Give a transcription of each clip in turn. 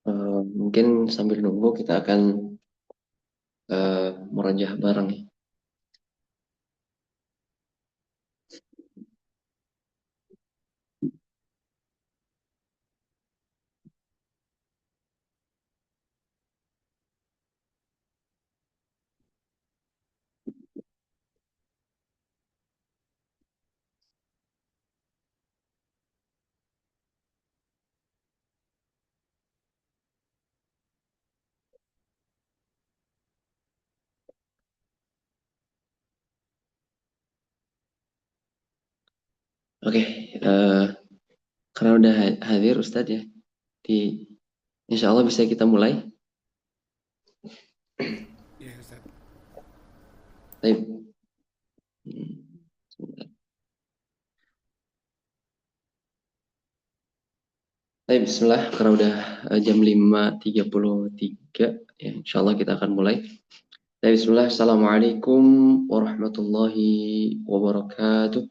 Mungkin sambil nunggu kita akan merajah bareng ya. Oke, karena udah hadir Ustadz ya, insya Allah bisa kita mulai. Iya Ustaz. Baik. Sebentar. Baik, Bismillah, karena udah jam 5.33 ya, insya Allah kita akan mulai. Baik, Bismillah, Assalamualaikum warahmatullahi wabarakatuh.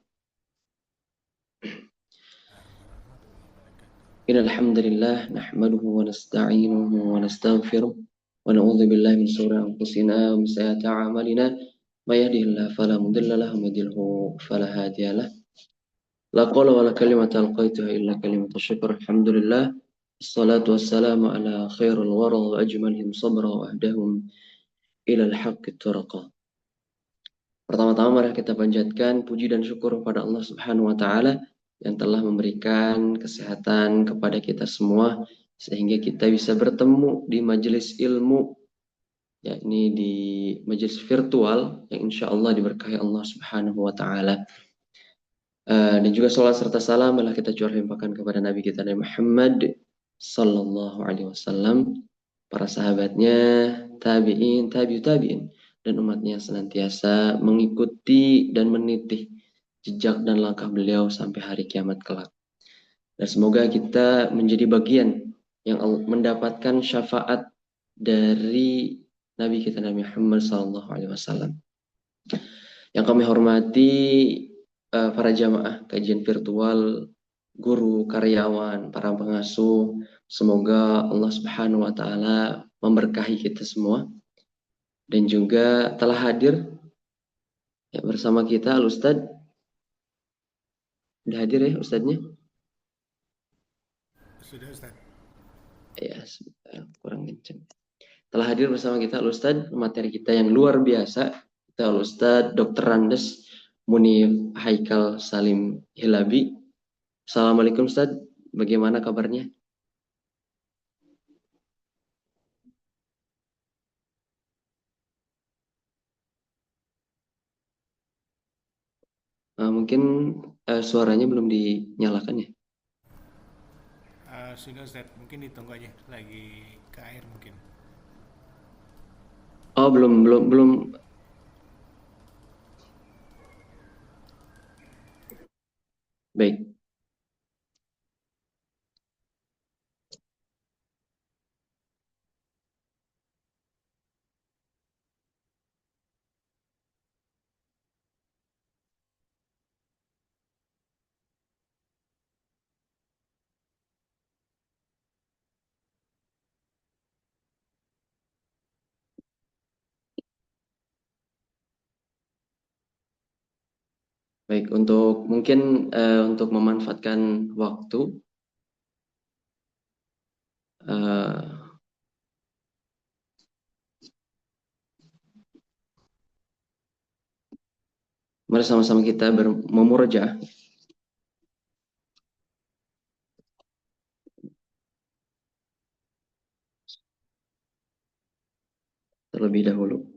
Innal hamdalillah nahmaduhu wa nasta'inuhu wa nastaghfiruh wa na'udzu billahi min shururi anfusina wa min sayyiati a'malina may yahdihillahu fala mudilla lahu wa may yudlilhu fala hadiya lahu. La qawla wa la kalimata alqaituha illa kalimatu syukr. Alhamdulillah. Assalatu wassalamu ala khairul wara wa ajmalihim sabra wa ahdahum ila al-haqqi turaqa. Pertama-tama mari kita panjatkan puji dan syukur kepada Allah Subhanahu wa taala yang telah memberikan kesehatan kepada kita semua sehingga kita bisa bertemu di majelis ilmu, yakni di majelis virtual yang insya Allah diberkahi Allah Subhanahu wa taala. Dan juga salawat serta salam adalah kita curahkan kepada Nabi kita Nabi Muhammad sallallahu alaihi wasallam, para sahabatnya, tabi'in, tabi'in dan umatnya senantiasa mengikuti dan meniti jejak dan langkah beliau sampai hari kiamat kelak. Dan semoga kita menjadi bagian yang mendapatkan syafaat dari Nabi kita Nabi Muhammad sallallahu alaihi wasallam. Yang kami hormati para jamaah kajian virtual, guru, karyawan, para pengasuh, semoga Allah Subhanahu wa taala memberkahi kita semua dan juga telah hadir ya, bersama kita Al Ustad. Udah hadir ya Ustadnya? Sudah Ustaz. Ya, kurang kencang. Telah hadir bersama kita Al Ustad, materi kita yang luar biasa. Kita Al Ustad Dr. Randes Munif Haikal Salim Hilabi. Assalamualaikum Ustad, bagaimana kabarnya? Mungkin suaranya belum dinyalakan ya? Sudah Ustaz, mungkin ditunggu aja. Lagi ke air mungkin. Oh, belum. Baik. Baik, untuk mungkin untuk memanfaatkan waktu, eh, mari sama-sama kita memurojaah terlebih dahulu.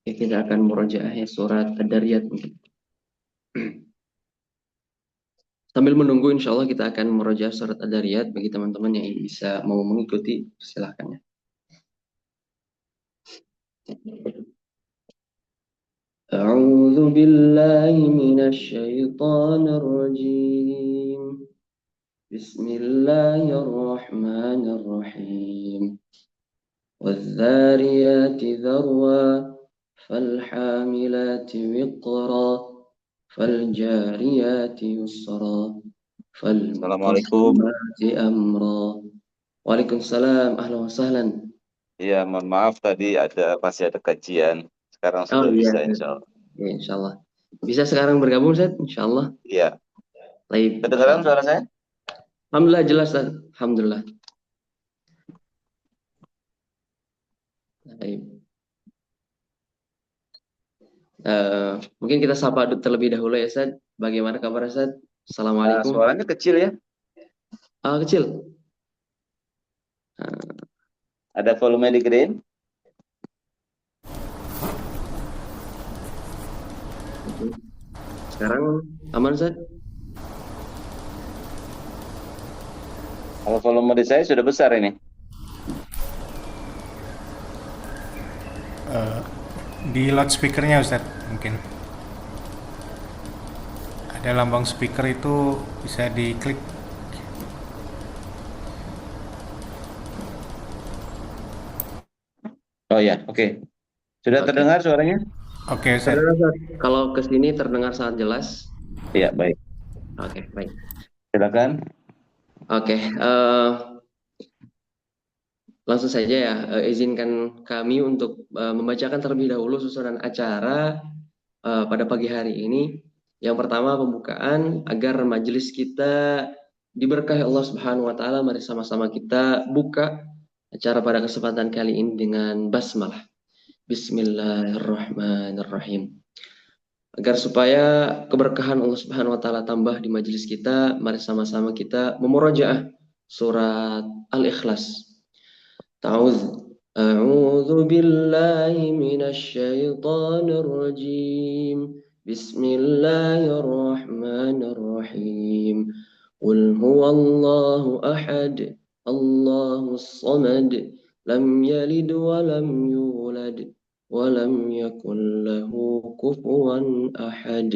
Ya, kita akan murojaah ya surat Ad-Dariyat mungkin. Sambil menunggu, insya Allah kita akan murojaah surat Ad-Dariyat bagi teman-teman yang bisa mau mengikuti, silahkan ya. أعوذ بالله من الشيطان الرجيم بسم الله الرحمن الرحيم والذاريات ذروا فالحاملات وقرا فالجاريات يسرا Assalamualaikum. فالمقسمات أمرا. Waalaikumsalam, ahlan wa sahlan. Ya, mohon maaf tadi masih ada kajian. Sekarang Oh sudah iya, bisa, Ustaz. insya Allah. Ya, insya Allah. Bisa sekarang bergabung, Ustaz? Insya Allah. Iya. Baik, insya Kedengaran Allah. suara saya? Alhamdulillah jelas, Ustaz. Alhamdulillah. Baik. Mungkin kita sapa terlebih dahulu ya, Ustaz. Bagaimana kabar, Ustaz? Assalamualaikum. Suaranya kecil ya. Kecil. Ah, Ada volume digedein. oke. Sekarang aman, Ustaz? Kalau volume di saya sudah besar ini. Di loudspeakernya Ustaz mungkin. Ada lambang speaker itu bisa diklik. Oh ya, oke. Sudah Oke. terdengar suaranya? Oke Ustaz. Terdengar, Ustaz. Kalau ke sini terdengar sangat jelas. Iya, baik. Oke, baik. Silakan. Oke, langsung saja ya, izinkan kami untuk membacakan terlebih dahulu susunan acara pada pagi hari ini. Yang pertama pembukaan agar majelis kita diberkahi Allah Subhanahu wa taala. Mari sama-sama kita buka acara pada kesempatan kali ini dengan basmalah. Bismillahirrahmanirrahim. Agar supaya keberkahan Allah Subhanahu wa taala tambah di majelis kita, mari sama-sama kita memurojaah surat Al-Ikhlas. أعوذ بالله من الشيطان الرجيم بسم الله الرحمن الرحيم قل هو الله أحد الله الصمد لم يلد ولم يولد ولم يكن له كفوا أحد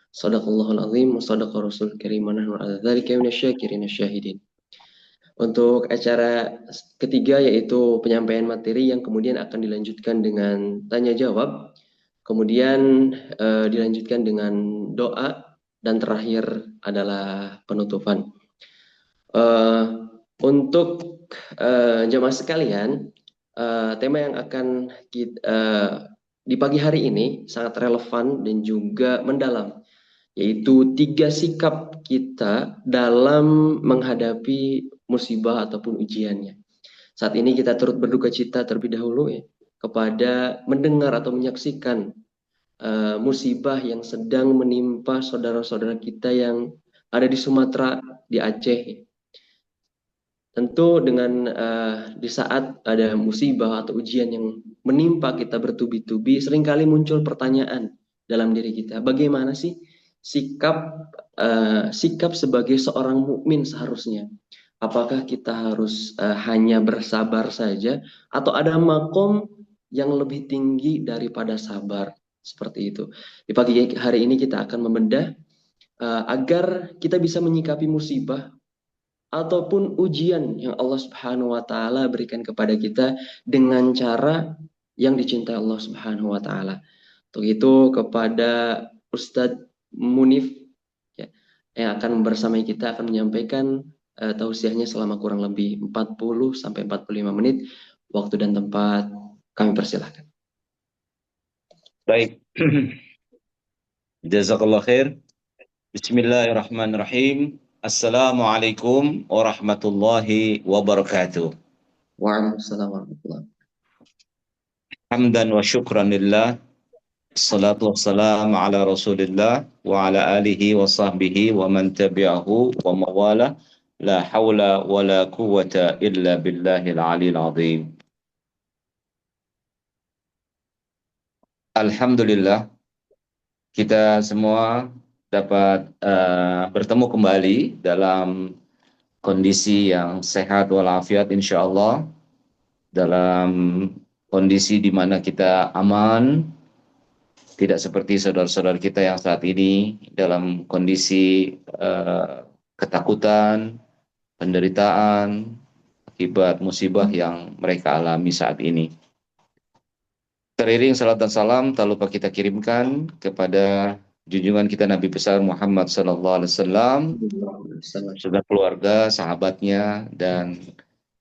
صدق الله العظيم وصدق رسول الكريم ونحن على ذلك من الشاكرين الشاهدين. Untuk acara ketiga yaitu penyampaian materi yang kemudian akan dilanjutkan dengan tanya jawab, kemudian dilanjutkan dengan doa dan terakhir adalah penutupan. Untuk jemaah sekalian, tema yang akan di pagi hari ini sangat relevan dan juga mendalam, yaitu 3 sikap kita dalam menghadapi musibah ataupun ujiannya. Saat ini kita turut berduka cita terlebih dahulu ya kepada mendengar atau menyaksikan musibah yang sedang menimpa saudara-saudara kita yang ada di Sumatera, di Aceh. Tentu dengan di saat ada musibah atau ujian yang menimpa kita bertubi-tubi, seringkali muncul pertanyaan dalam diri kita, bagaimana sih sikap sebagai seorang mukmin seharusnya? Apakah kita harus hanya bersabar saja atau ada makom yang lebih tinggi daripada sabar? Seperti itu. Di pagi hari ini kita akan membedah agar kita bisa menyikapi musibah ataupun ujian yang Allah Subhanahu wa taala berikan kepada kita dengan cara yang dicintai Allah Subhanahu wa taala. Untuk itu kepada Ustadz Munif ya, yang akan bersamai kita akan menyampaikan tausiahnya selama kurang lebih 40 sampai 45 menit. Waktu dan tempat kami persilahkan. Baik. Jazakallah khair. Bismillahirrahmanirrahim. Assalamualaikum warahmatullahi wabarakatuh. Waalaikumsalam warahmatullahi wabarakatuh. Hamdan wa syukran lillah. Assalatu wassalamu ala rasulillah wa ala alihi wa sahbihi wa man tabi'ahu wa mawala. La hawla wa la quwwata illa billahil aliyil azim. Alhamdulillah, kita semua dapat bertemu kembali dalam kondisi yang sehat walafiat insyaallah, dalam kondisi di mana kita aman, Tidak seperti saudara-saudara kita yang saat ini dalam kondisi ketakutan, penderitaan, akibat musibah yang mereka alami saat ini. Teriring salat dan salam tak lupa kita kirimkan kepada junjungan kita Nabi besar Muhammad sallallahu alaihi wasallam, serta keluarga, sahabatnya, dan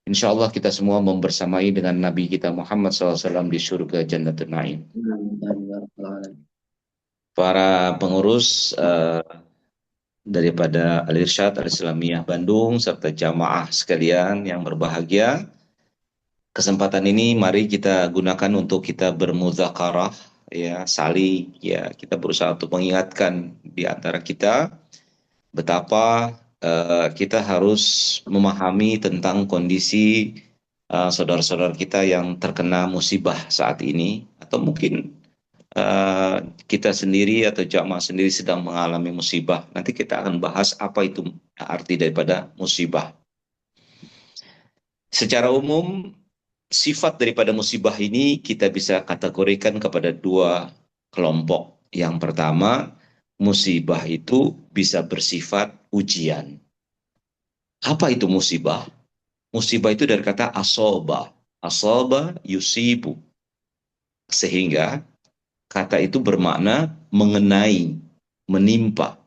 insya Allah kita semua membersamai dengan Nabi kita Muhammad sallallahu alaihi wasallam di surga Jannatul Naim. Para pengurus daripada Al-Irsyad Al-Islamiyah Bandung serta jamaah sekalian yang berbahagia, kesempatan ini mari kita gunakan untuk kita bermuzakarah, ya, saling, ya, kita berusaha untuk mengingatkan di antara kita betapa kita harus memahami tentang kondisi saudara-saudara kita yang terkena musibah saat ini, atau mungkin kita sendiri atau jamaah sendiri sedang mengalami musibah. Nanti kita akan bahas apa itu arti daripada musibah. Secara umum, sifat daripada musibah ini kita bisa kategorikan kepada dua kelompok. Yang pertama, musibah itu bisa bersifat ujian. Apa itu musibah? Musibah itu dari kata asoba. Asoba yusibu. Sehingga kata itu bermakna mengenai, menimpa.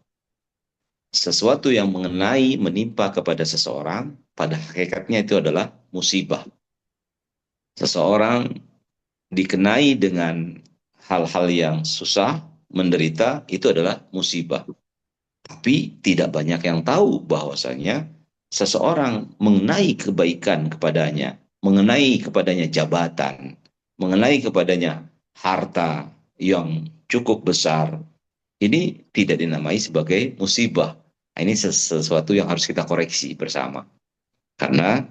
Sesuatu yang mengenai, menimpa kepada seseorang, pada hakikatnya itu adalah musibah. Seseorang dikenai dengan hal-hal yang susah, menderita, itu adalah musibah. Tapi tidak banyak yang tahu bahwasanya seseorang mengenai kebaikan kepadanya, mengenai kepadanya jabatan, mengenai kepadanya harta yang cukup besar, ini tidak dinamai sebagai musibah. Ini sesuatu yang harus kita koreksi bersama. Karena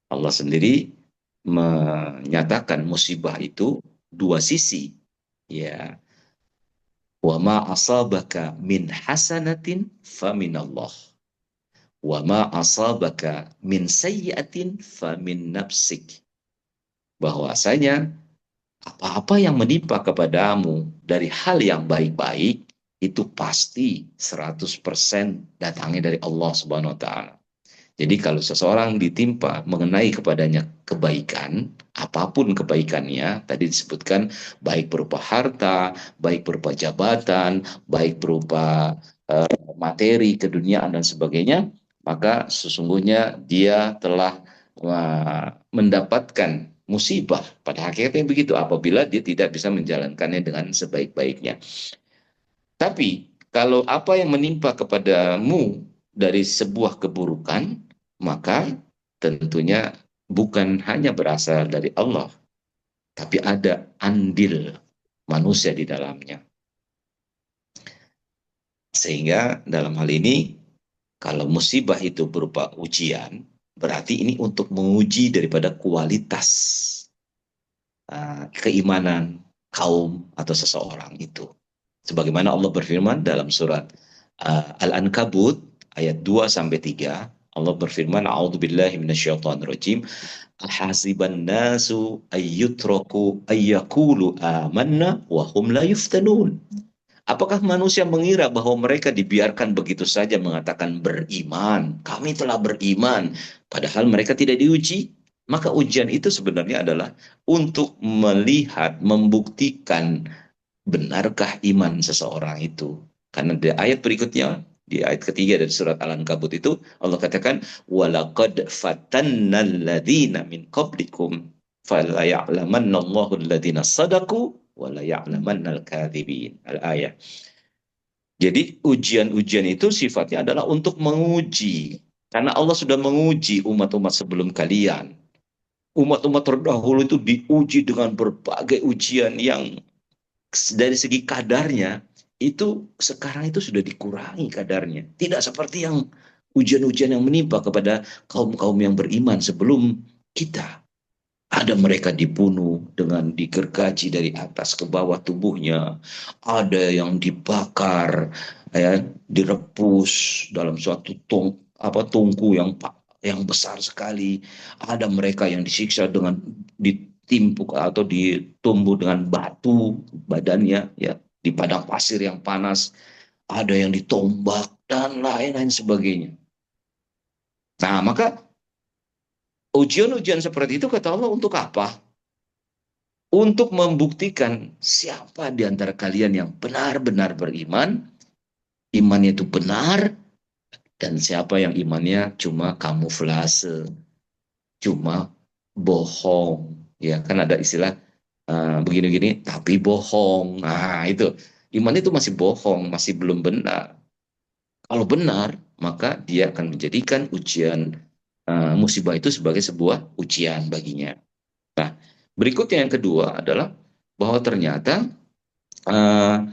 Allah sendiri menyatakan musibah itu dua sisi. Ya. Wa ma asabaka min hasanatin faminallah. Wa ma asabaka min sayyi'atin famin nafsik. Bahwasanya apa-apa yang menimpa kepadamu dari hal yang baik-baik itu pasti 100% datangnya dari Allah Subhanahu wa taala. Jadi kalau seseorang ditimpa mengenai kepadanya kebaikan, apapun kebaikannya, tadi disebutkan baik berupa harta, baik berupa jabatan, baik berupa materi, keduniaan dan sebagainya, maka sesungguhnya dia telah mendapatkan musibah. Pada hakikatnya begitu, apabila dia tidak bisa menjalankannya dengan sebaik-baiknya. Tapi kalau apa yang menimpa kepadamu dari sebuah keburukan, maka tentunya bukan hanya berasal dari Allah, tapi ada andil manusia di dalamnya. Sehingga dalam hal ini, kalau musibah itu berupa ujian, berarti ini untuk menguji daripada kualitas keimanan kaum atau seseorang itu. Sebagaimana Allah berfirman dalam surat Al-Ankabut ayat 2-3, Allah berfirman, A'udzubillahi minasyaitonirrajim, ahasiban nasu ayyutraku ayyakulu amanna wa hum la yuftanun. Apakah manusia mengira bahwa mereka dibiarkan begitu saja mengatakan beriman, kami telah beriman, padahal mereka tidak diuji? Maka ujian itu sebenarnya adalah untuk melihat, membuktikan benarkah iman seseorang itu. Karena di ayat berikutnya, di ayat ketiga dari surat Al-Ankabut itu, Allah katakan, وَلَقَدْ فَتَنَّ الَّذِينَ مِنْ قَبْلِكُمْ فَلَا يَعْلَمَنَّ اللَّهُ الَّذِينَ صَدَقُوا وَلَا يَعْلَمَنَّ الْكَاذِبِينَ. Al-ayat. Jadi ujian-ujian itu sifatnya adalah untuk menguji. Karena Allah sudah menguji umat-umat sebelum kalian. Umat-umat terdahulu itu diuji dengan berbagai ujian yang dari segi kadarnya itu sekarang itu sudah dikurangi kadarnya. Tidak seperti yang ujian-ujian yang menimpa kepada kaum-kaum yang beriman sebelum kita. Ada mereka dibunuh dengan digergaji dari atas ke bawah tubuhnya. Ada yang dibakar, ya, direbus dalam suatu tungku yang besar sekali. Ada mereka yang disiksa dengan ditimpuk atau ditumbuh dengan batu badannya, ya, di padang pasir yang panas, ada yang ditombak, dan lain-lain sebagainya. Nah, maka ujian-ujian seperti itu kata Allah untuk apa? Untuk membuktikan siapa di antara kalian yang benar-benar beriman, imannya itu benar, dan siapa yang imannya cuma kamuflase, cuma bohong. Ya, kan ada istilah begini-gini, tapi bohong. Nah, itu. Iman itu masih bohong, masih belum benar. Kalau benar, maka dia akan menjadikan ujian musibah itu sebagai sebuah ujian baginya. Nah, berikutnya yang kedua adalah bahwa ternyata uh,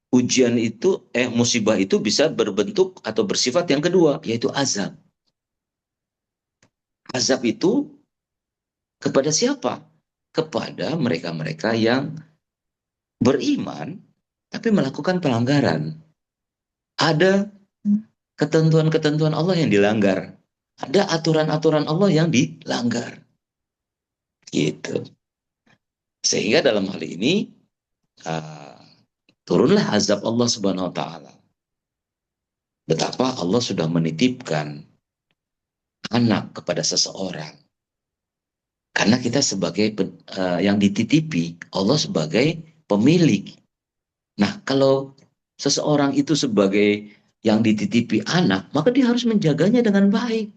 ujian itu, musibah itu bisa berbentuk atau bersifat yang kedua, yaitu azab. Azab itu kepada siapa? Kepada mereka-mereka yang beriman, tapi melakukan pelanggaran. Ada ketentuan-ketentuan Allah yang dilanggar. Ada aturan-aturan Allah yang dilanggar. Gitu. Sehingga dalam hal ini, uh, turunlah azab Allah Subhanahu wa Ta'ala. Betapa Allah sudah menitipkan anak kepada seseorang. Karena kita sebagai yang dititipi, Allah sebagai pemilik. Nah, kalau seseorang itu sebagai yang dititipi anak, maka dia harus menjaganya dengan baik.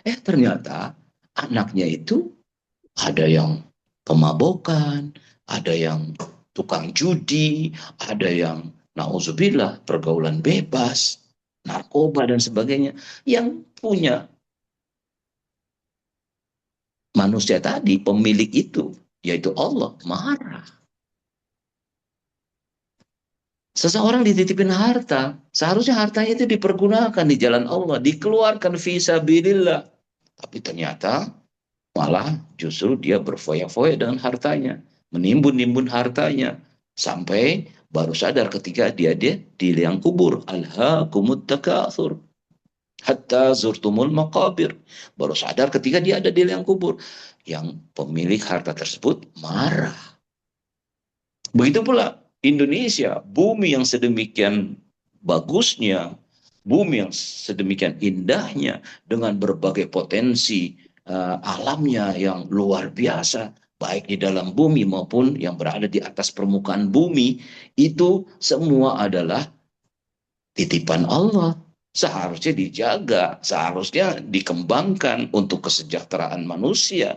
Ternyata anaknya itu ada yang pemabokan, ada yang tukang judi, ada yang nauzubillah pergaulan bebas, narkoba dan sebagainya. Yang punya manusia tadi, pemilik itu, yaitu Allah, marah. Seseorang dititipin harta, seharusnya hartanya itu dipergunakan di jalan Allah, dikeluarkan fisabilillah. Tapi ternyata malah justru dia berfoya-foya dengan hartanya, menimbun-nimbun hartanya, sampai baru sadar ketika dia di liang kubur. Alhaakumut takatsur hatta zurtumul maqabir. Baru sadar ketika dia ada di liang kubur. Yang pemilik harta tersebut marah. Begitu pula Indonesia, bumi yang sedemikian bagusnya, bumi yang sedemikian indahnya, dengan berbagai potensi alamnya yang luar biasa, baik di dalam bumi maupun yang berada di atas permukaan bumi, itu semua adalah titipan Allah. Seharusnya dijaga, seharusnya dikembangkan untuk kesejahteraan manusia.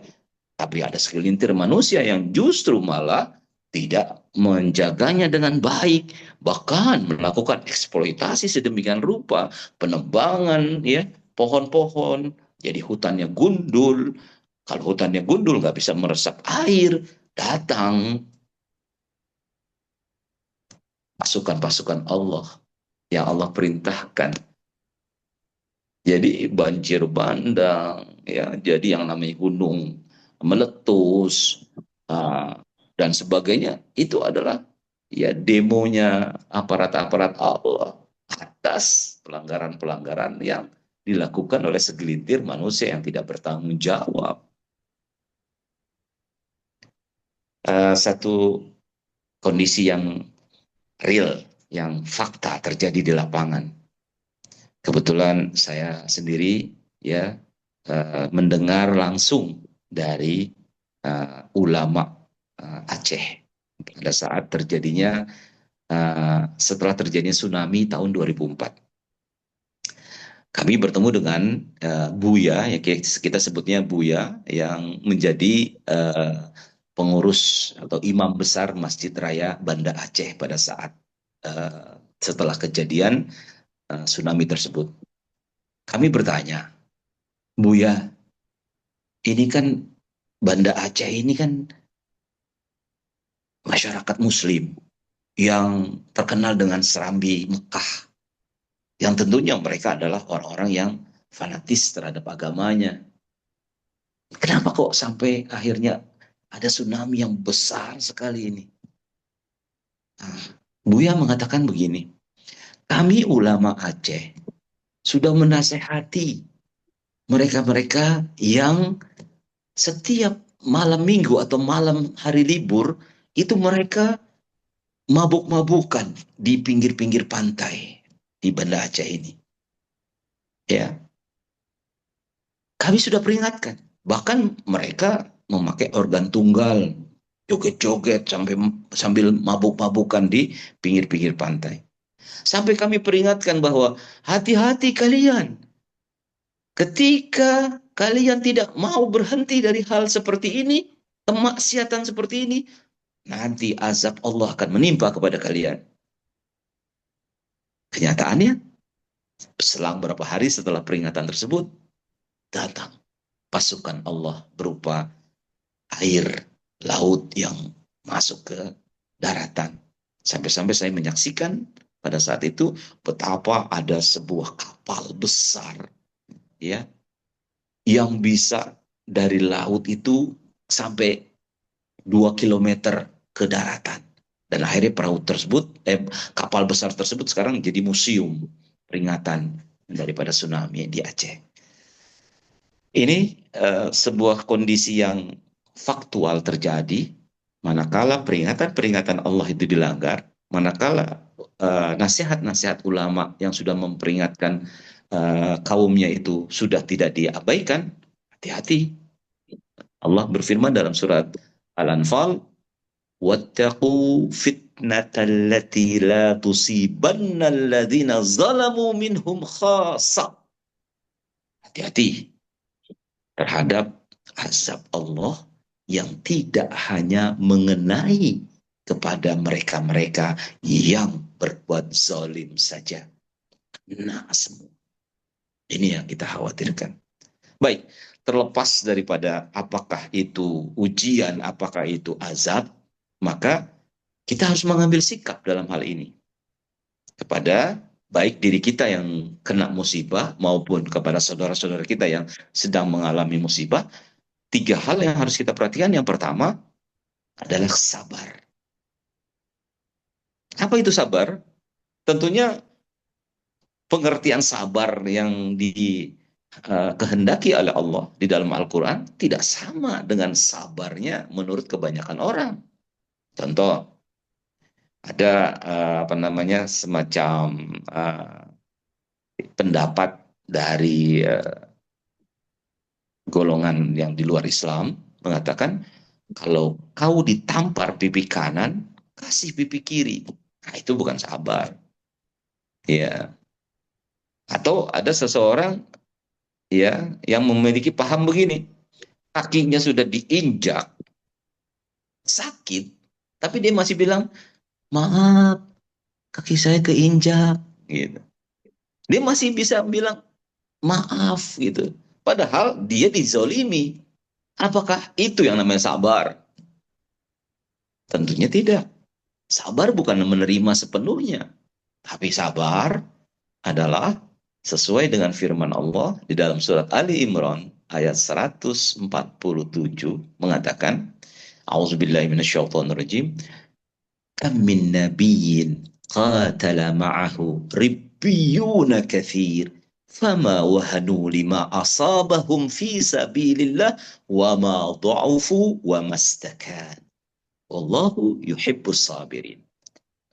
Tapi ada segelintir manusia yang justru malah tidak menjaganya dengan baik, bahkan melakukan eksploitasi sedemikian rupa, penebangan ya pohon-pohon, jadi hutannya gundul. Kalau hutannya gundul nggak bisa meresap air, datang pasukan-pasukan Allah yang Allah perintahkan. Jadi banjir bandang, ya, jadi yang namanya gunung meletus, dan sebagainya, itu adalah ya demonya aparat-aparat Allah atas pelanggaran-pelanggaran yang dilakukan oleh segelintir manusia yang tidak bertanggung jawab. Satu kondisi yang real, yang fakta terjadi di lapangan. Kebetulan saya sendiri ya mendengar langsung dari ulama Aceh pada saat terjadinya setelah terjadinya tsunami tahun 2004. Kami bertemu dengan Buya, ya kita sebutnya Buya, yang menjadi pengurus atau imam besar Masjid Raya Banda Aceh pada saat setelah kejadian tsunami tersebut. Kami bertanya, Buya, ini kan Banda Aceh ini kan masyarakat Muslim yang terkenal dengan serambi Mekah, yang tentunya mereka adalah orang-orang yang fanatis terhadap agamanya. Kenapa kok sampai akhirnya ada tsunami yang besar sekali ini? Buya mengatakan begini, kami ulama Aceh sudah menasehati mereka-mereka yang setiap malam minggu atau malam hari libur itu mereka mabuk-mabukan di pinggir-pinggir pantai di Banda Aceh ini. Ya, kami sudah peringatkan. Bahkan mereka memakai organ tunggal, joget-joget sambil mabuk-mabukan di pinggir-pinggir pantai. Sampai kami peringatkan bahwa hati-hati kalian. Ketika kalian tidak mau berhenti dari hal seperti ini, kemaksiatan seperti ini, nanti azab Allah akan menimpa kepada kalian. Kenyataannya, selang beberapa hari setelah peringatan tersebut, datang pasukan Allah berupa air laut yang masuk ke daratan. Sampai-sampai saya menyaksikan pada saat itu betapa ada sebuah kapal besar, ya, yang bisa dari laut itu sampai 2 kilometer ke daratan. Dan akhirnya perahu tersebut, kapal besar tersebut sekarang jadi museum peringatan daripada tsunami di Aceh. Ini sebuah kondisi yang faktual terjadi manakala peringatan-peringatan Allah itu dilanggar, manakala nasihat-nasihat ulama yang sudah memperingatkan kaumnya itu sudah tidak diabaikan. Hati-hati. Allah berfirman dalam surat Al-Anfal, "Wattaqu fitnatan lati la tusibanna alladhina zalamu minhum khassa." Hati-hati terhadap azab Allah yang tidak hanya mengenai kepada mereka-mereka yang berbuat zalim saja. Nah, semua. Ini yang kita khawatirkan. Baik, terlepas daripada apakah itu ujian, apakah itu azab, maka kita harus mengambil sikap dalam hal ini. Kepada baik diri kita yang kena musibah maupun kepada saudara-saudara kita yang sedang mengalami musibah, 3 hal yang harus kita perhatikan. Yang pertama adalah sabar. Apa itu sabar? Tentunya pengertian sabar yang dikehendaki oleh Allah di dalam Al-Quran tidak sama dengan sabarnya menurut kebanyakan orang. Contoh, ada semacam pendapat dari golongan yang di luar Islam mengatakan kalau kau ditampar pipi kanan, kasih pipi kiri. Nah, itu bukan sabar. Ya. Atau ada seseorang, ya, yang memiliki paham begini. Kakinya sudah diinjak, sakit, tapi dia masih bilang, "Maaf, kaki saya keinjak." Gitu. Dia masih bisa bilang, "Maaf," gitu. Padahal dia dizolimi. Apakah itu yang namanya sabar? Tentunya tidak. Sabar bukan menerima sepenuhnya. Tapi sabar adalah sesuai dengan firman Allah di dalam surat Ali Imran ayat 147 mengatakan, A'udzubillahi minasyaitonirrajim, "Kam min nabiyyin qatala ma'ahu ribbiyuna katsir, fama wahanu lima asabahum fi sabilillah wa ma dha'ufu wa mastakan. Wallahu yuhibbus sabirin."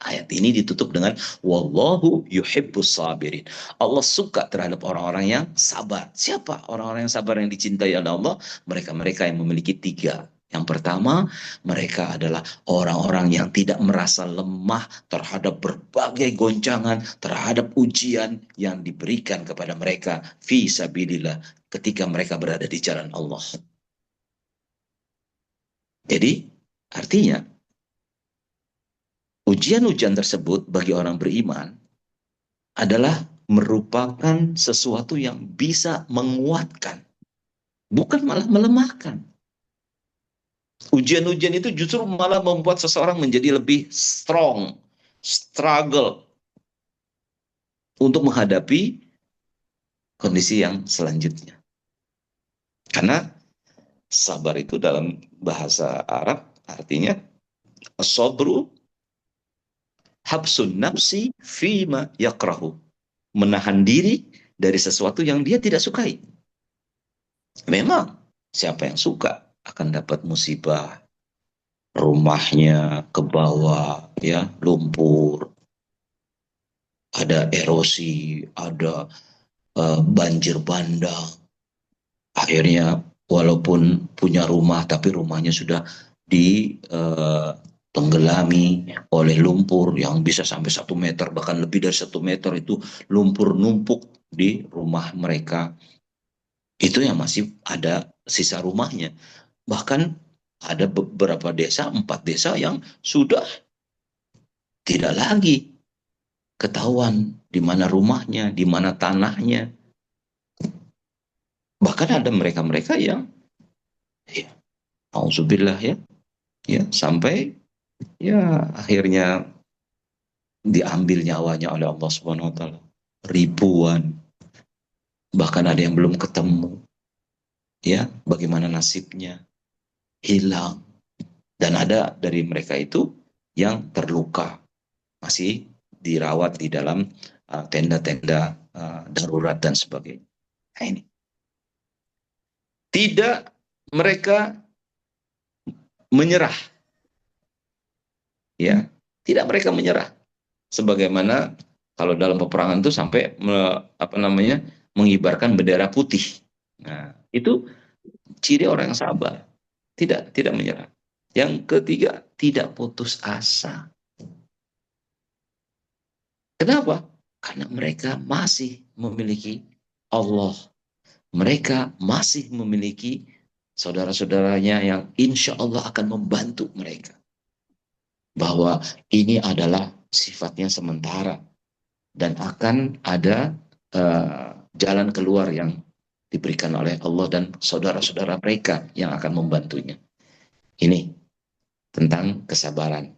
Ayat ini ditutup dengan wallahu yuhibbus sabirin. Allah suka terhadap orang-orang yang sabar. Siapa orang-orang yang sabar yang dicintai oleh Allah? Mereka-mereka yang memiliki 3. Yang pertama, mereka adalah orang-orang yang tidak merasa lemah terhadap berbagai goncangan, terhadap ujian yang diberikan kepada mereka fi sabilillah ketika mereka berada di jalan Allah. Jadi, artinya ujian-ujian tersebut bagi orang beriman adalah merupakan sesuatu yang bisa menguatkan, bukan malah melemahkan. Ujian-ujian itu justru malah membuat seseorang menjadi lebih strong, struggle untuk menghadapi kondisi yang selanjutnya. Karena sabar itu dalam bahasa Arab artinya as-sabru habsun nafsi fima yakrahu, menahan diri dari sesuatu yang dia tidak sukai. Memang siapa yang suka akan dapat musibah, rumahnya ke bawah, ya, lumpur, ada erosi, ada banjir bandang. Akhirnya walaupun punya rumah, tapi rumahnya sudah ditenggelami oleh lumpur yang bisa sampai 1 meter, bahkan lebih dari 1 meter itu lumpur numpuk di rumah mereka. Itu yang masih ada sisa rumahnya. Bahkan ada beberapa desa, 4 desa yang sudah tidak lagi ketahuan di mana rumahnya, di mana tanahnya. Bahkan ada mereka-mereka yang, ya, auzubillah, ya, sampai, ya, akhirnya diambil nyawanya oleh Allah Subhanahu wa taala. Ribuan, bahkan ada yang belum ketemu. Ya, bagaimana nasibnya? Hilang. Dan ada dari mereka itu yang terluka, masih dirawat di dalam tenda-tenda darurat dan sebagainya. Nah, ini. Tidak mereka menyerah. Ya, tidak mereka menyerah. Sebagaimana kalau dalam peperangan itu sampai mengibarkan bendera putih. Nah, itu ciri orang yang sabar. Tidak menyerah. Yang ketiga, tidak putus asa. Kenapa? Karena mereka masih memiliki Allah. Mereka masih memiliki saudara-saudaranya yang insya Allah akan membantu mereka. Bahwa ini adalah sifatnya sementara. Dan akan ada jalan keluar yang diberikan oleh Allah dan saudara-saudara mereka yang akan membantunya. Ini tentang kesabaran.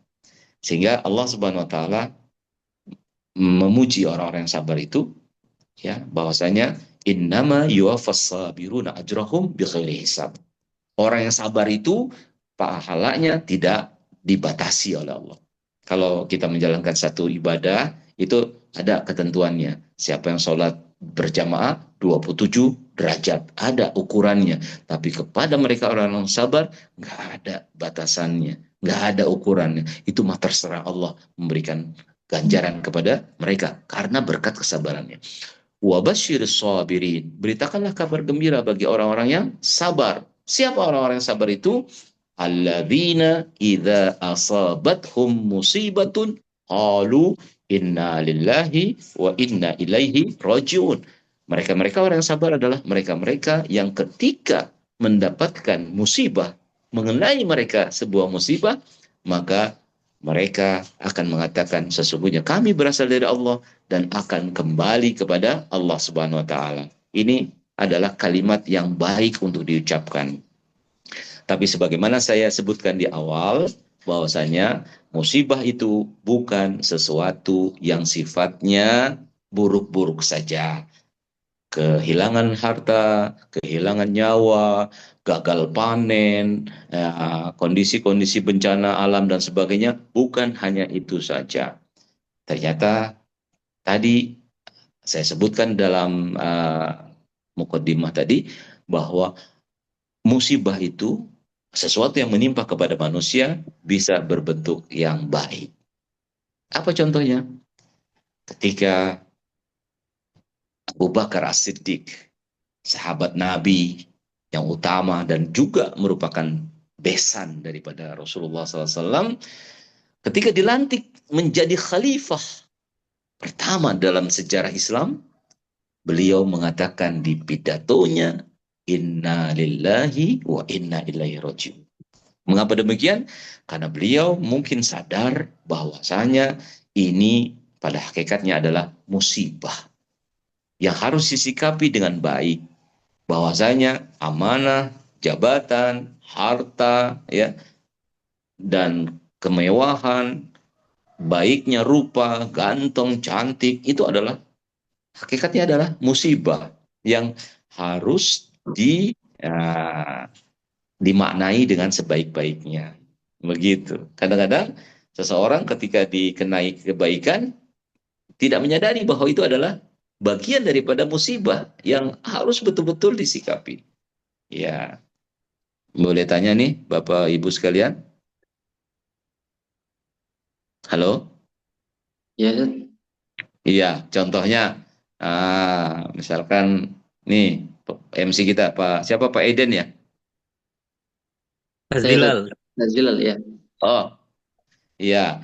Sehingga Allah Subhanahu wa taala memuji orang-orang yang sabar itu, ya, bahwasanya innama yuwaffas sabiruna ajrahum bighairi hisab. Orang yang sabar itu pahalanya tidak dibatasi oleh Allah. Kalau kita menjalankan satu ibadah, itu ada ketentuannya. Siapa yang sholat berjamaah 27 derajat, ada ukurannya. Tapi kepada mereka orang yang sabar, nggak ada batasannya, nggak ada ukurannya. Itu mah terserah Allah memberikan ganjaran kepada mereka karena berkat kesabarannya. Wabasyiris sabirin, beritakanlah kabar gembira bagi orang-orang yang sabar. Siapa orang-orang yang sabar itu? Alladzina idza asabathum musibatun qalu inna lillahi wa inna ilaihi rajiun. Mereka-mereka orang yang sabar adalah mereka-mereka yang ketika mendapatkan musibah, mengenai mereka sebuah musibah, maka mereka akan mengatakan sesungguhnya kami berasal dari Allah dan akan kembali kepada Allah Subhanahu wa taala. Ini adalah kalimat yang baik untuk diucapkan. Tapi sebagaimana saya sebutkan di awal, bahwasanya musibah itu bukan sesuatu yang sifatnya buruk-buruk saja. Kehilangan harta, kehilangan nyawa, gagal panen, kondisi-kondisi bencana alam dan sebagainya, bukan hanya itu saja. Ternyata tadi saya sebutkan dalam mukaddimah tadi bahwa musibah itu sesuatu yang menimpa kepada manusia bisa berbentuk yang baik. Apa contohnya? Ketika Abu Bakar As-Siddiq, sahabat Nabi yang utama dan juga merupakan besan daripada Rasulullah SAW, ketika dilantik menjadi khalifah pertama dalam sejarah Islam, beliau mengatakan di pidatonya, Inna lillahi wa inna ilaihi rajiun. Mengapa demikian? Karena beliau mungkin sadar bahwasanya ini pada hakikatnya adalah musibah yang harus disikapi dengan baik. Bahwasanya amanah, jabatan, harta, ya, dan kemewahan, baiknya rupa, ganteng, cantik, itu adalah hakikatnya adalah musibah yang harus dimaknai dengan sebaik-baiknya. Begitu. Kadang-kadang seseorang ketika dikenai kebaikan tidak menyadari bahwa itu adalah bagian daripada musibah yang harus betul-betul disikapi. Ya, boleh tanya nih Bapak Ibu sekalian? Halo? Ya, Ustaz. Iya, contohnya, misalkan nih MC kita siapa Pak Eden ya? Mas Saya Ustaz. Bilal. Nazilal ya. Oh, iya.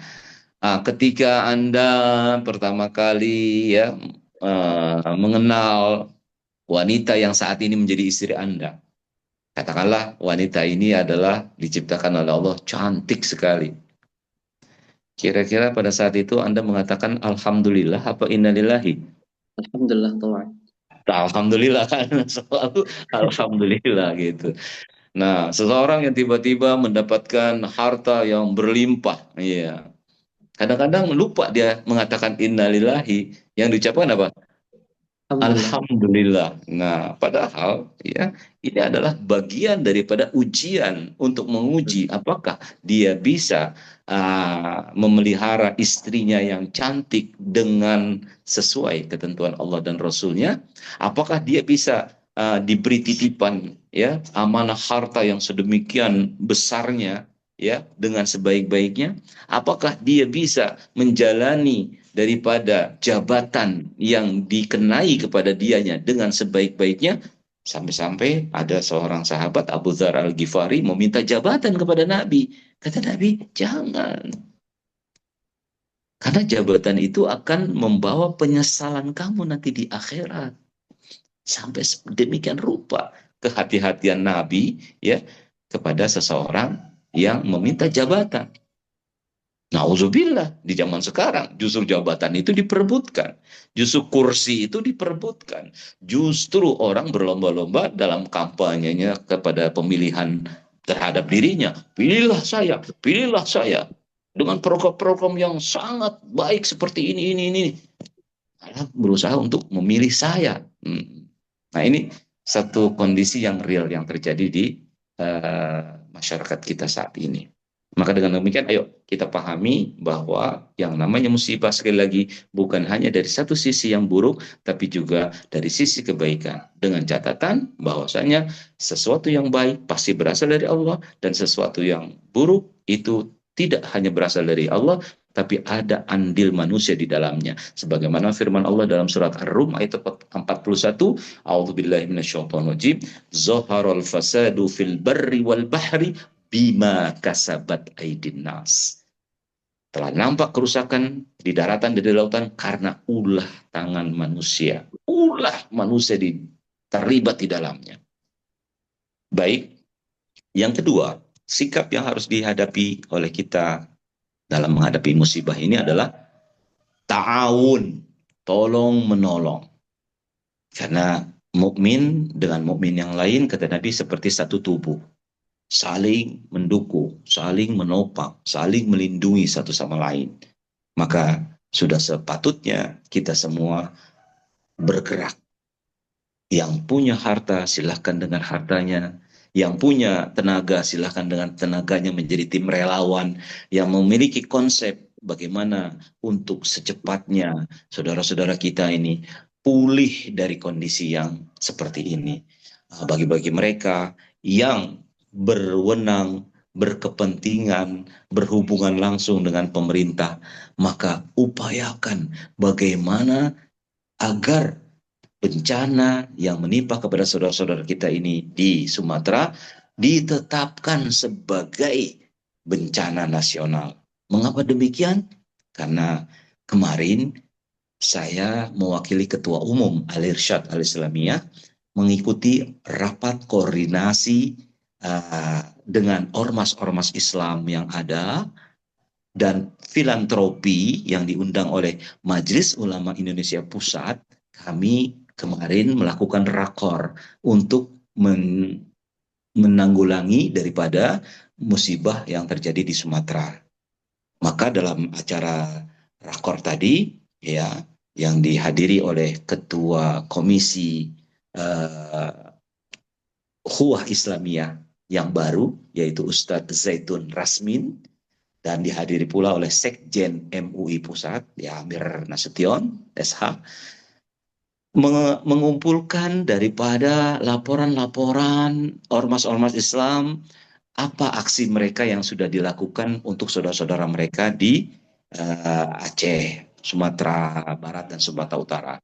Ketika Anda pertama kali ya mengenal wanita yang saat ini menjadi istri Anda, katakanlah wanita ini adalah diciptakan oleh Allah cantik sekali. Kira-kira pada saat itu Anda mengatakan Alhamdulillah apa Innalillahi? Alhamdulillah ta'ala. Alhamdulillah kan selalu Alhamdulillah gitu. Nah, seseorang yang tiba-tiba mendapatkan harta yang berlimpah, iya. Kadang-kadang lupa dia mengatakan innalillahi, yang diucapkan apa? Alhamdulillah. Alhamdulillah. Nah, padahal ya ini adalah bagian daripada ujian untuk menguji apakah dia bisa memelihara istrinya yang cantik dengan sesuai ketentuan Allah dan Rasulnya. Apakah dia bisa diberi titipan ya amanah harta yang sedemikian besarnya ya dengan sebaik-baiknya. Apakah dia bisa menjalani daripada jabatan yang dikenai kepada dianya dengan sebaik-baiknya, sampai-sampai ada seorang sahabat Abu Dzar Al-Ghifari meminta jabatan kepada Nabi. Kata Nabi, jangan. Karena jabatan itu akan membawa penyesalan kamu nanti di akhirat. Sampai demikian rupa kehati-hatian Nabi ya kepada seseorang yang meminta jabatan. Nauzubillah, di zaman sekarang justru jabatan itu diperebutkan. Justru kursi itu diperebutkan. Justru orang berlomba-lomba dalam kampanyenya kepada pemilihan terhadap dirinya. Pilihlah saya, pilihlah saya. Dengan program-program yang sangat baik seperti ini. Malah berusaha untuk memilih saya. Nah ini satu kondisi yang real yang terjadi di masyarakat kita saat ini. Maka dengan demikian, ayo kita pahami bahwa yang namanya musibah sekali lagi bukan hanya dari satu sisi yang buruk, tapi juga dari sisi kebaikan. Dengan catatan bahwasanya sesuatu yang baik pasti berasal dari Allah, dan sesuatu yang buruk itu tidak hanya berasal dari Allah, tapi ada andil manusia di dalamnya. Sebagaimana firman Allah dalam surat Ar-Rum ayat 41, A'udzubillahi minasyaitonirrajim, Zaharal fasadu fil barri wal bahri bima kasabat aidin nas. Telah nampak kerusakan di daratan dan di lautan karena ulah tangan manusia. Ulah manusia terlibat di dalamnya. Baik, yang kedua, sikap yang harus dihadapi oleh kita dalam menghadapi musibah ini adalah ta'awun, tolong menolong. Karena mukmin dengan mukmin yang lain, kata Nabi, seperti satu tubuh. Saling mendukung, saling menopang, saling melindungi satu sama lain. Maka sudah sepatutnya kita semua bergerak. Yang punya harta silahkan dengan hartanya, yang punya tenaga silahkan dengan tenaganya menjadi tim relawan, yang memiliki konsep bagaimana untuk secepatnya saudara-saudara kita ini pulih dari kondisi yang seperti ini. Bagi-bagi mereka yang berwenang, berkepentingan, berhubungan langsung dengan pemerintah, maka upayakan bagaimana agar bencana yang menimpa kepada saudara-saudara kita ini di Sumatera ditetapkan sebagai bencana nasional. Mengapa demikian? Karena kemarin saya mewakili Ketua Umum Al-Irsyad Al-Islamiyah mengikuti rapat koordinasi dengan ormas-ormas Islam yang ada dan filantropi yang diundang oleh Majelis Ulama Indonesia Pusat. Kami kemarin melakukan rakor untuk menanggulangi daripada musibah yang terjadi di Sumatera. Maka dalam acara rakor tadi ya yang dihadiri oleh Ketua Komisi Ukhuwah Islamiyah yang baru, yaitu Ustadz Zaitun Rasmin, dan dihadiri pula oleh Sekjen MUI Pusat, ya Amir Nasution, SH, mengumpulkan daripada laporan-laporan ormas-ormas Islam, apa aksi mereka yang sudah dilakukan untuk saudara-saudara mereka di Aceh, Sumatera Barat, dan Sumatera Utara.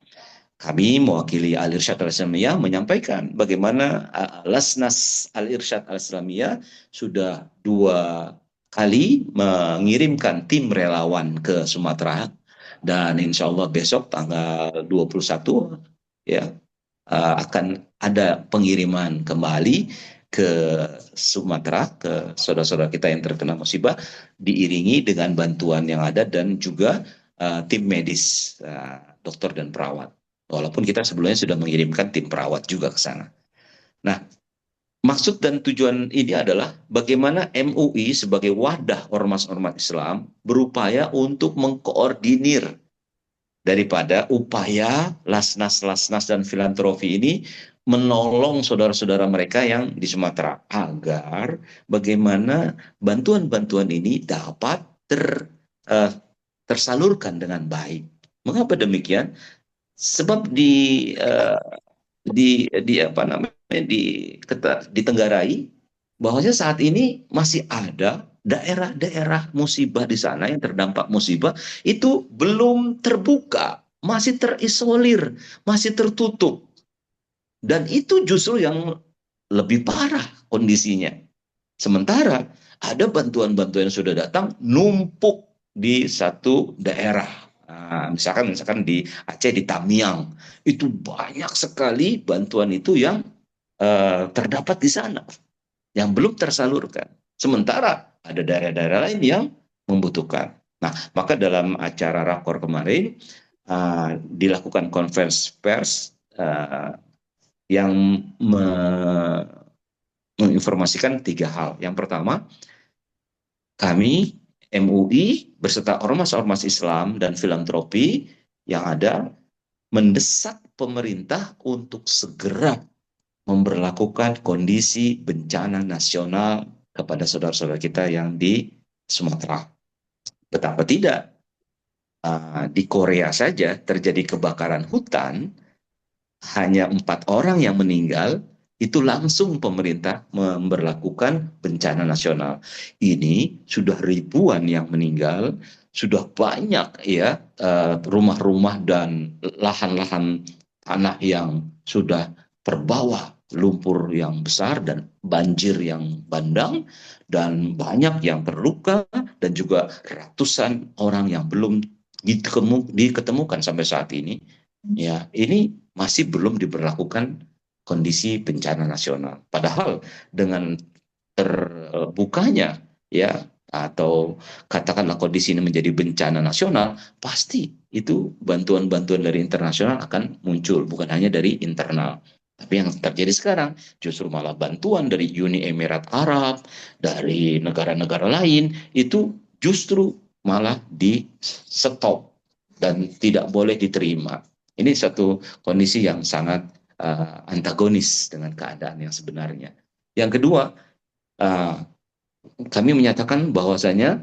Kami mewakili Al-Irsyad Al-Islamiyah menyampaikan bagaimana Lasnas Al-Irsyad Al-Islamiyah sudah 2 kali mengirimkan tim relawan ke Sumatera, dan insya Allah besok tanggal 21 ya akan ada pengiriman kembali ke Sumatera, ke saudara-saudara kita yang terkena musibah, diiringi dengan bantuan yang ada dan juga tim medis, dokter dan perawat. Walaupun kita sebelumnya sudah mengirimkan tim perawat juga ke sana. Nah, maksud dan tujuan ini adalah bagaimana MUI sebagai wadah ormas-ormas Islam berupaya untuk mengkoordinir daripada upaya Lasnas dan filantropi ini menolong saudara-saudara mereka yang di Sumatera, agar bagaimana bantuan-bantuan ini dapat tersalurkan dengan baik. Mengapa demikian? Sebab ditenggarai bahwasanya saat ini masih ada daerah-daerah musibah di sana yang terdampak musibah itu belum terbuka, masih terisolir, masih tertutup. Dan itu justru yang lebih parah kondisinya. Sementara ada bantuan-bantuan yang sudah datang numpuk di satu daerah. Nah, misalkan di Aceh, di Tamiang, itu banyak sekali bantuan itu yang terdapat di sana, yang belum tersalurkan. Sementara ada daerah-daerah lain yang membutuhkan. Nah, maka dalam acara rakor kemarin dilakukan konferensi pers yang menginformasikan 3 hal. Yang pertama, kami MUI beserta ormas-ormas Islam dan filantropi yang ada mendesak pemerintah untuk segera memberlakukan kondisi bencana nasional kepada saudara-saudara kita yang di Sumatera. Betapa tidak, di Korea saja terjadi kebakaran hutan, hanya 4 orang yang meninggal, itu langsung pemerintah memberlakukan bencana nasional. Ini sudah ribuan yang meninggal, sudah banyak ya rumah-rumah dan lahan-lahan tanah yang sudah terbawa lumpur yang besar dan banjir yang bandang, dan banyak yang terluka, dan juga ratusan orang yang belum diketemukan sampai saat ini. Ya, ini masih belum diberlakukan kondisi bencana nasional. Padahal dengan terbukanya ya, atau katakanlah kondisi ini menjadi bencana nasional, pasti itu bantuan-bantuan dari internasional akan muncul, bukan hanya dari internal. Tapi yang terjadi sekarang justru malah bantuan dari Uni Emirat Arab, dari negara-negara lain, itu justru malah di stop dan tidak boleh diterima. Ini satu kondisi yang sangat antagonis dengan keadaan yang sebenarnya. Yang kedua, kami menyatakan bahwasanya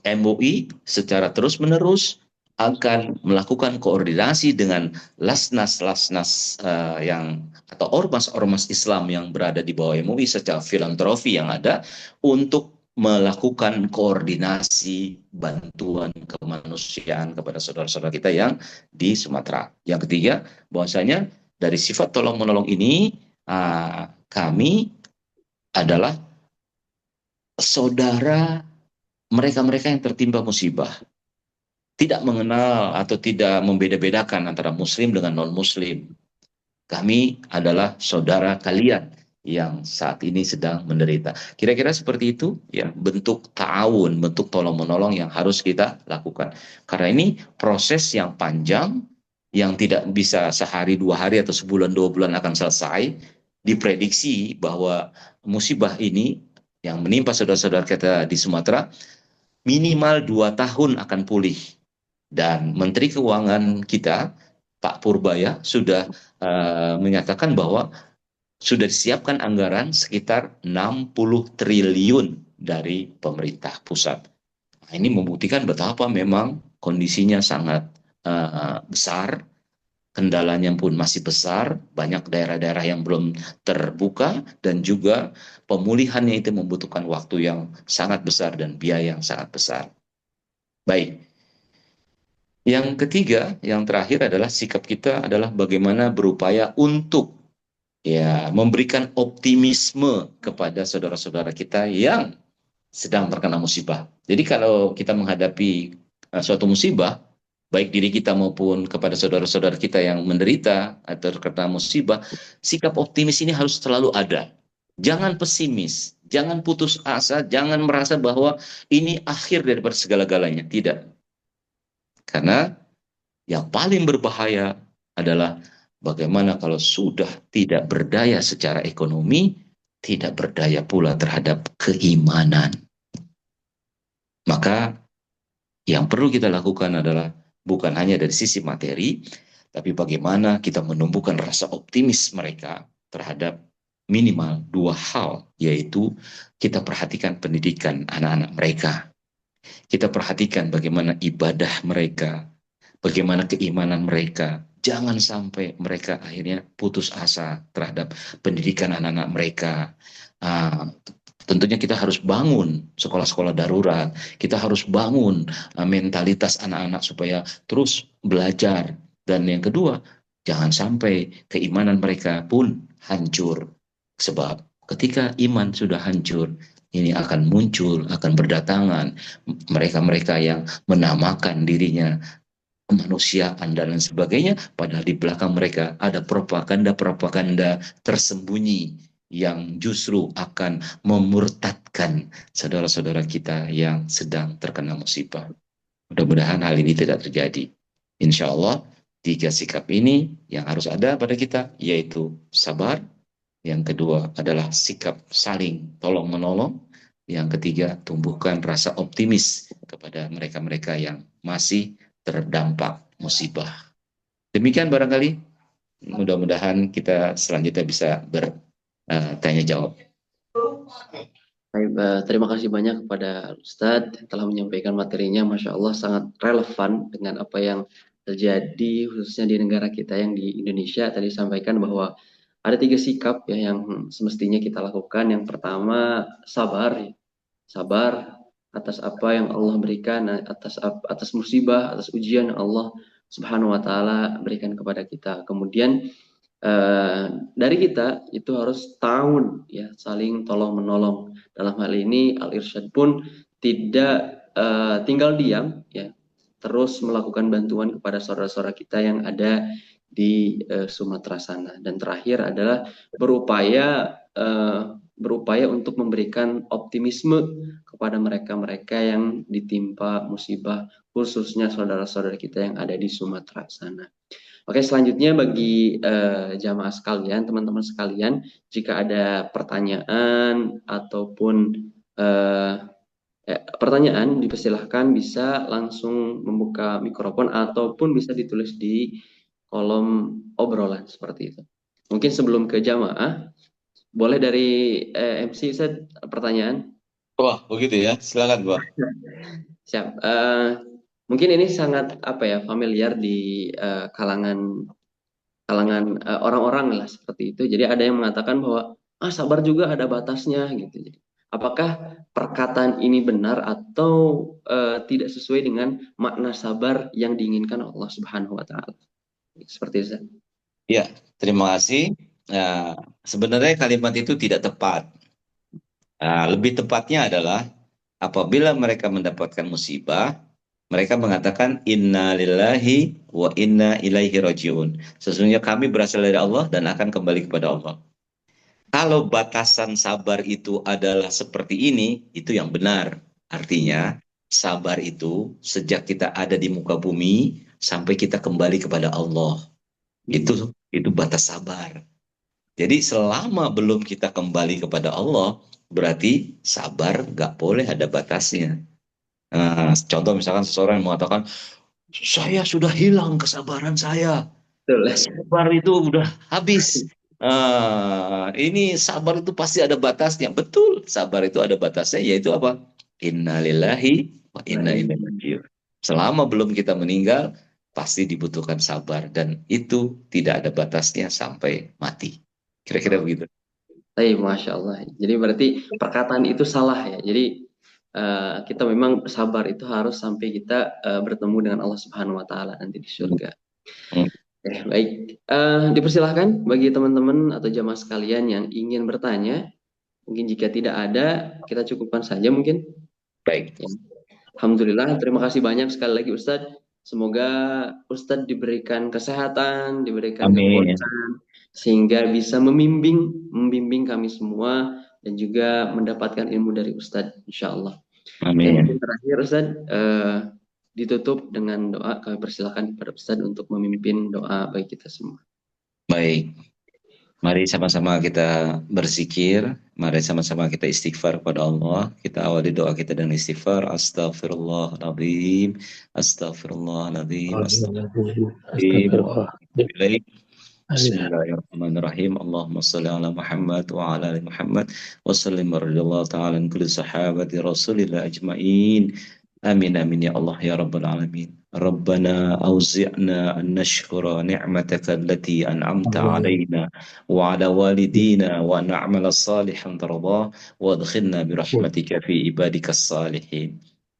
MUI secara terus-menerus akan melakukan koordinasi dengan lasnas-lasnas yang atau ormas-ormas Islam yang berada di bawah MUI secara filantropi yang ada, untuk melakukan koordinasi bantuan kemanusiaan kepada saudara-saudara kita yang di Sumatera. Yang ketiga, bahwasanya dari sifat tolong-menolong ini, kami adalah saudara mereka-mereka yang tertimpa musibah. Tidak mengenal atau tidak membeda-bedakan antara muslim dengan non-muslim. Kami adalah saudara kalian yang saat ini sedang menderita. Kira-kira seperti itu ya, bentuk ta'awun, bentuk tolong-menolong yang harus kita lakukan. Karena ini proses yang panjang, yang tidak bisa sehari, 2 hari, atau sebulan, 2 bulan akan selesai. Diprediksi bahwa musibah ini yang menimpa saudara-saudara kita di Sumatera minimal 2 tahun akan pulih. Dan Menteri Keuangan kita, Pak Purbaya, sudah menyatakan bahwa sudah disiapkan anggaran sekitar 60 triliun dari pemerintah pusat. Nah, ini membuktikan betapa memang kondisinya sangat besar, kendalanya pun masih besar, banyak daerah-daerah yang belum terbuka, dan juga pemulihannya itu membutuhkan waktu yang sangat besar dan biaya yang sangat besar. Baik. Yang ketiga, yang terakhir adalah sikap kita adalah bagaimana berupaya untuk ya memberikan optimisme kepada saudara-saudara kita yang sedang terkena musibah. Jadi kalau kita menghadapi suatu musibah, baik diri kita maupun kepada saudara-saudara kita yang menderita atau terkena musibah, sikap optimis ini harus selalu ada. Jangan pesimis, jangan putus asa, jangan merasa bahwa ini akhir daripada segala-galanya. Tidak. Karena yang paling berbahaya adalah bagaimana kalau sudah tidak berdaya secara ekonomi, tidak berdaya pula terhadap keimanan. Maka yang perlu kita lakukan adalah bukan hanya dari sisi materi, tapi bagaimana kita menumbuhkan rasa optimis mereka terhadap minimal dua hal, yaitu kita perhatikan pendidikan anak-anak mereka. Kita perhatikan bagaimana ibadah mereka, bagaimana keimanan mereka. Jangan sampai mereka akhirnya putus asa terhadap pendidikan anak-anak mereka. Tentunya kita harus bangun sekolah-sekolah darurat. Kita harus bangun mentalitas anak-anak supaya terus belajar. Dan yang kedua, jangan sampai keimanan mereka pun hancur. Sebab ketika iman sudah hancur, ini akan muncul, akan berdatangan mereka-mereka yang menamakan dirinya kemanusiaan dan lain sebagainya, padahal di belakang mereka ada propaganda-propaganda tersembunyi yang justru akan memurtadkan saudara-saudara kita yang sedang terkena musibah. Mudah-mudahan hal ini tidak terjadi. Insya Allah, tiga sikap ini yang harus ada pada kita, yaitu sabar. Yang kedua adalah sikap saling tolong-menolong. Yang ketiga, tumbuhkan rasa optimis kepada mereka-mereka yang masih terdampak musibah. Demikian barangkali, mudah-mudahan kita selanjutnya bisa bertanya jawab. Baik, terima kasih banyak kepada Ustadz yang telah menyampaikan materinya. Masya Allah sangat relevan dengan apa yang terjadi khususnya di negara kita yang di Indonesia. Tadi sampaikan bahwa ada tiga sikap ya yang semestinya kita lakukan. Yang pertama sabar, ya. Sabar atas apa yang Allah berikan, atas musibah, atas ujian yang Allah Subhanahu wa taala berikan kepada kita. Kemudian dari kita itu harus tahun ya saling tolong menolong. Dalam hal ini Al Irsyad pun tidak tinggal diam ya, terus melakukan bantuan kepada saudara-saudara kita yang ada di Sumatera sana. Dan terakhir adalah berupaya untuk memberikan optimisme kepada mereka-mereka yang ditimpa musibah, khususnya saudara-saudara kita yang ada di Sumatera sana. Oke, selanjutnya bagi jamaah sekalian, teman-teman sekalian, jika ada pertanyaan ataupun pertanyaan, dipersilahkan bisa langsung membuka mikrofon ataupun bisa ditulis di kolom obrolan seperti itu. Mungkin sebelum ke jamaah, boleh dari MC Ustaz pertanyaan? Wah, begitu ya. Silakan, Bang. Siap. Mungkin ini sangat familiar di kalangan orang-orang lah seperti itu. Jadi ada yang mengatakan bahwa sabar juga ada batasnya gitu. Apakah perkataan ini benar atau tidak sesuai dengan makna sabar yang diinginkan Allah Subhanahu wa taala? Seperti itu. Ya, terima kasih. Nah, sebenarnya kalimat itu tidak tepat. Lebih tepatnya adalah apabila mereka mendapatkan musibah, mereka mengatakan inna lillahi wa inna ilaihi rajiun. Sesungguhnya kami berasal dari Allah dan akan kembali kepada Allah. Kalau batasan sabar itu adalah seperti ini, itu yang benar. Artinya, sabar itu sejak kita ada di muka bumi sampai kita kembali kepada Allah. Itu batas sabar. Jadi selama belum kita kembali kepada Allah, berarti sabar nggak boleh ada batasnya. Contoh misalkan seseorang yang mengatakan, saya sudah hilang kesabaran saya. Betul. Sabar itu udah habis. Ini sabar itu pasti ada batasnya. Betul, sabar itu ada batasnya, yaitu apa? Innalillahi wa inna ilaihi rajiun. Selama belum kita meninggal, pasti dibutuhkan sabar. Dan itu tidak ada batasnya sampai mati. Kira-kira begitu. Masya Allah. Jadi berarti perkataan itu salah ya. Jadi kita memang sabar itu harus sampai kita bertemu dengan Allah Subhanahu Wa Taala nanti di surga. Baik, dipersilahkan bagi teman-teman atau jamaah sekalian yang ingin bertanya. Mungkin jika tidak ada, kita cukupkan saja mungkin. Baik. Ya. Alhamdulillah, terima kasih banyak sekali lagi Ustadz. Semoga Ustadz diberikan kesehatan, diberikan kekuatan, sehingga bisa membimbing kami semua dan juga mendapatkan ilmu dari Ustadz, insya Allah. Amin. Dan terakhir Ustadz, ditutup dengan doa. Kami persilakan kepada Ustadz untuk memimpin doa bagi kita semua. Baik. Mari sama-sama kita berzikir, mari sama-sama kita istighfar kepada Allah. Kita awali doa kita dengan istighfar. Astaghfirullahaladzim, astaghfirullahaladzim, astaghfirullahaladzim. Bismillahirrahmanirrahim. Allahumma salli ala Muhammad wa ala ali Muhammad wa sallim radhiyallahu ta'ala an kulli sahabati Rasulillah ajma'in. Amin amin ya Allah ya rabbal alamin. ربنا أوزعنا أن نشكر نعمتك التي أنعمت علينا وعلى والدينا وأن نعمل صالحا ترضاه وادخلنا برحمتك في عبادك الصالحين.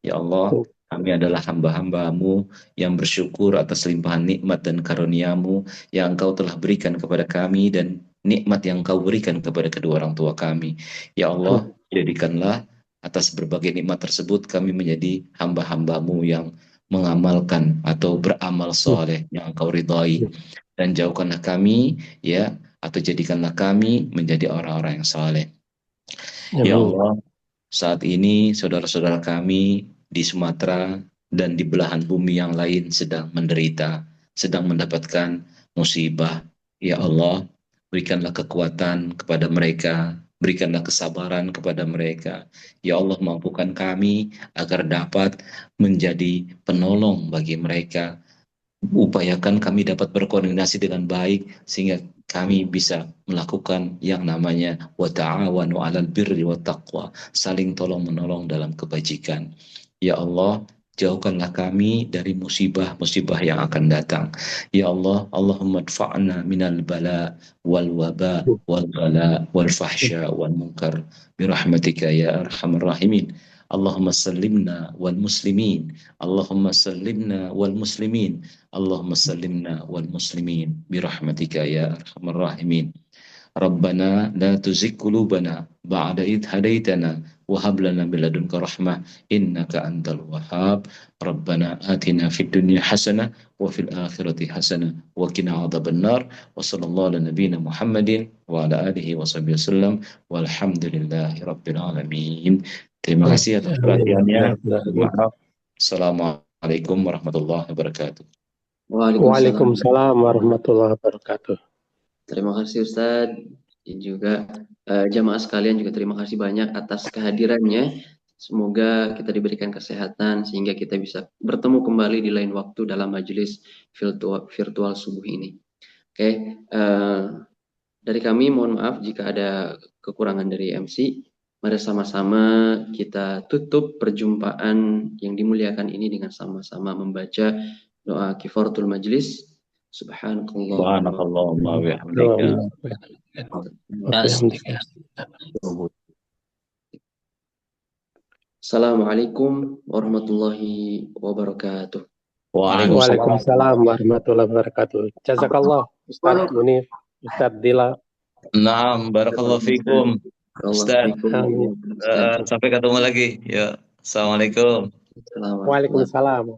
Ya Allah, kami adalah hamba-hambamu yang bersyukur atas limpahan nikmat dan karunia-Mu yang Engkau telah berikan kepada kami dan nikmat yang Engkau berikan kepada kedua orang tua kami. Ya Allah, jadikanlah atas berbagai nikmat tersebut kami menjadi hamba-hambamu yang mengamalkan atau beramal soleh yang Engkau ridhai, dan jauhkanlah kami ya, atau jadikanlah kami menjadi orang-orang yang soleh. Ya Allah, saat ini saudara-saudara kami di Sumatera dan di belahan bumi yang lain sedang menderita, sedang mendapatkan musibah. Ya Allah, berikanlah kekuatan kepada mereka, berikanlah kesabaran kepada mereka. Ya Allah, mampukan kami agar dapat menjadi penolong bagi mereka. Upayakan kami dapat berkoordinasi dengan baik sehingga kami bisa melakukan yang namanya wa ta'awanu 'alal birri wat taqwa, saling tolong menolong dalam kebajikan. Ya Allah, jauhkanlah kami dari musibah-musibah yang akan datang. Ya Allah, Allahumma dfa'na minal bala wal waba wal bala wal fahsya wal munkar birahmatika ya arhamar rahimin. Allahumma sallimna wal muslimin. Allahumma sallimna wal muslimin. Allahumma sallimna wal muslimin birahmatika ya arhamar rahimin. Rabbana la tuzigh qulubana ba'da idh hadaitana wa hab lana min ladunka rahmah innaka antal wahhab. Rabbana atina fid dunya hasanah wa fil akhirati hasanah wa qina adzabannar. Wa sallallahu ala nabiyyina Muhammadin wa ala alihi wa sahbihi wasallam walhamdulillahi rabbil alamin. Terima kasih atas perhatiannya. Maaf. Assalamualaikum warahmatullahi wabarakatuh. Waalaikumsalam warahmatullahi wabarakatuh. Terima kasih Ustadz. Dan juga jamaah sekalian juga terima kasih banyak atas kehadirannya. Semoga kita diberikan kesehatan sehingga kita bisa bertemu kembali di lain waktu dalam majelis virtual subuh ini. Oke, dari kami mohon maaf jika ada kekurangan dari MC. Mari sama-sama kita tutup perjumpaan yang dimuliakan ini dengan sama-sama membaca doa kifaratul majlis. Subhanakallahumma wa bihamdika. Assalamualaikum warahmatullahi wabarakatuh. Waalaikumsalam warahmatullahi wabarakatuh. Jazakallah Ustaz Munir, Ustaz Dila. Naam, barakallahu fikum. Ustaz, sampai ketemu lagi. Ya, assalamualaikum. Waalaikumsalam.